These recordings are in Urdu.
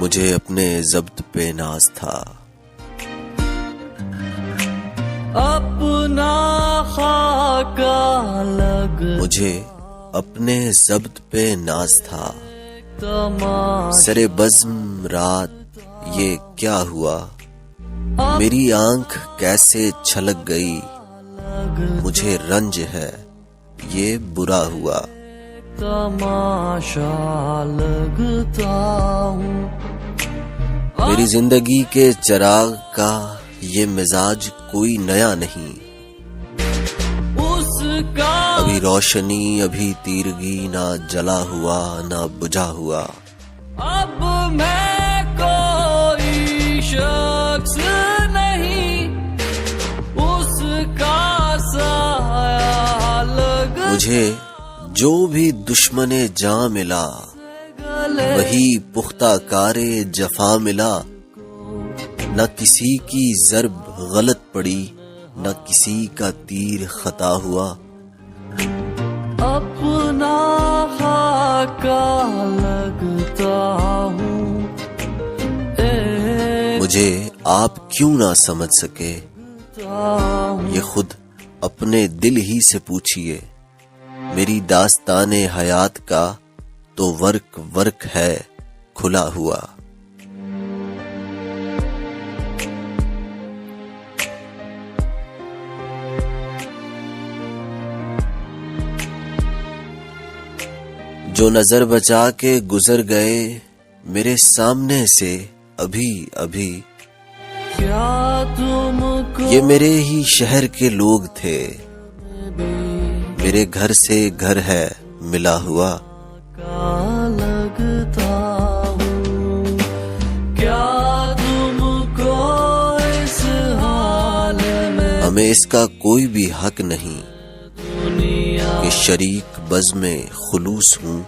مجھے اپنے ضبط پہ ناز تھا، اپنا خاکہ لگ مجھے اپنے ضبط پہ ناز تھا، تماشا سرے بزم رات یہ کیا ہوا، میری آنکھ کیسے چھلک گئی، مجھے رنج ہے یہ برا ہوا، تماشا لگتا ہوں، میری زندگی کے چراغ کا یہ مزاج کوئی نیا نہیں، اس کا ابھی روشنی ابھی تیرگی نہ جلا ہوا نہ بجھا ہوا، اب میں کوئی شخص نہیں، اس کا سایہ لگ مجھے جو بھی دشمن جاں ملا، گلے وہی پختہ کار جفا ملا، نہ کسی کی ضرب غلط پڑی نہ کسی کا تیر خطا ہوا، اپنا خاکہ لگتا ہوں، مجھے آپ کیوں نہ سمجھ سکے، یہ خود اپنے دل ہی سے پوچھئے، میری داستان حیات کا تو ورق ورق ہے کھلا ہوا، جو نظر بچا کے گزر گئے میرے سامنے سے ابھی ابھی، کیا تم کو یہ میرے ہی شہر کے لوگ تھے، میرے گھر سے گھر ہے ملا ہوا، لگتا ہوں، کیا تم کو اس حال میں ہمیں اس کا کوئی بھی حق نہیں دنیا کہ شریک بز میں خلوص ہوں،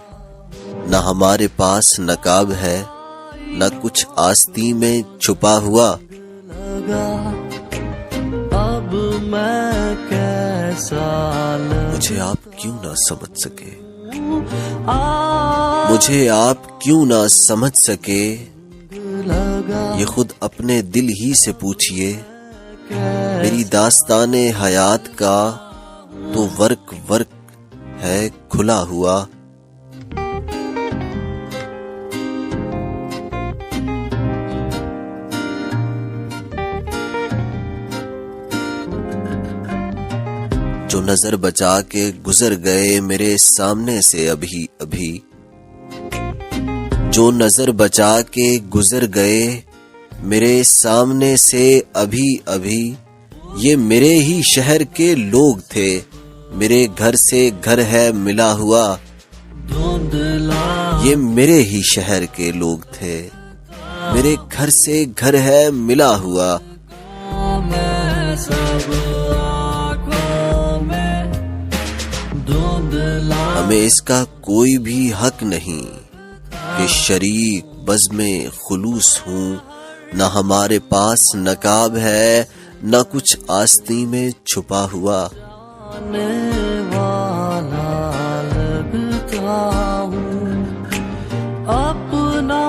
نہ ہمارے پاس نقاب ہے نہ کچھ آستین میں چھپا ہوا، لگا، اب میں کیسا مجھے آپ کیوں نہ سمجھ سکے، آگ مجھے آپ کیوں نہ سمجھ سکے، لگا، یہ خود اپنے دل ہی سے پوچھئے، میری داستان حیات کا تو ورق ورق ہے کھلا ہوا، جو نظر بچا کے گزر گئے میرے سامنے سے ابھی ابھی، جو نظر بچا کے گزر گئے میرے سامنے سے ابھی ابھی، یہ میرے ہی شہر کے لوگ تھے، میرے گھر سے گھر ہے ملا ہوا، دھندلا یہ میرے ہی شہر کے لوگ تھے، میرے گھر سے گھر ہے ملا ہوا، میں سب آنکھوں میں دھندلا، ہمیں اس کا کوئی بھی حق نہیں کہ شریک بز میں خلوص ہوں، نہ ہمارے پاس نقاب ہے نہ کچھ آستین میں چھپا ہوا، آنے والا لگتا ہوں، اپنا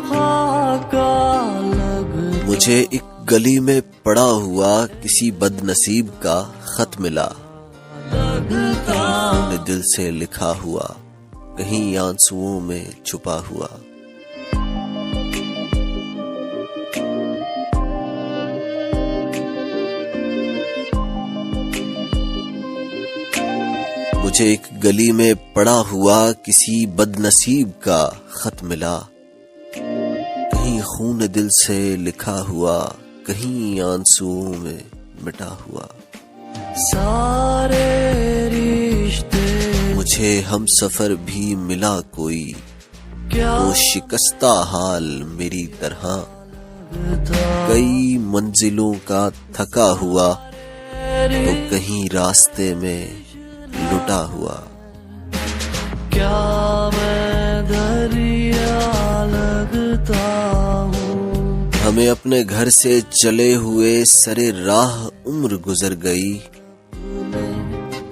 خاکہ لگ مجھے ایک گلی میں پڑا ہوا کسی بد نصیب کا خط ملا، اپنے دل سے لکھا ہوا کہیں آنسوؤں میں چھپا ہوا، مجھے ایک گلی میں پڑا ہوا کسی بد نصیب کا خط ملا، کہیں خون دل سے لکھا ہوا کہیں آنسوؤں میں مٹا ہوا، سارے رشتے مجھے ہم سفر بھی ملا کوئی، کیا وہ شکستہ حال میری طرح، کئی منزلوں کا تھکا ہوا تو کہیں راستے میں لٹا ہوا، کیا میں دریا لگتا ہوں، ہمیں اپنے گھر سے چلے ہوئے سرے راہ عمر گزر گئی،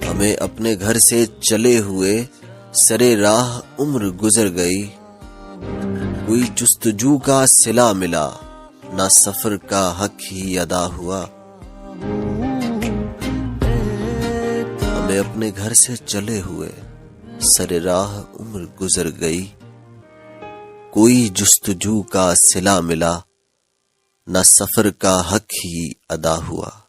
ہمیں اپنے گھر سے چلے ہوئے سرے راہ عمر گزر گئی، کوئی جستجو کا صلہ ملا، نہ سفر کا حق ہی ادا ہوا۔ ہمیں اپنے گھر سے چلے ہوئے سر راہ عمر گزر گئی، کوئی جستجو کا صلہ ملا، نہ سفر کا حق ہی ادا ہوا۔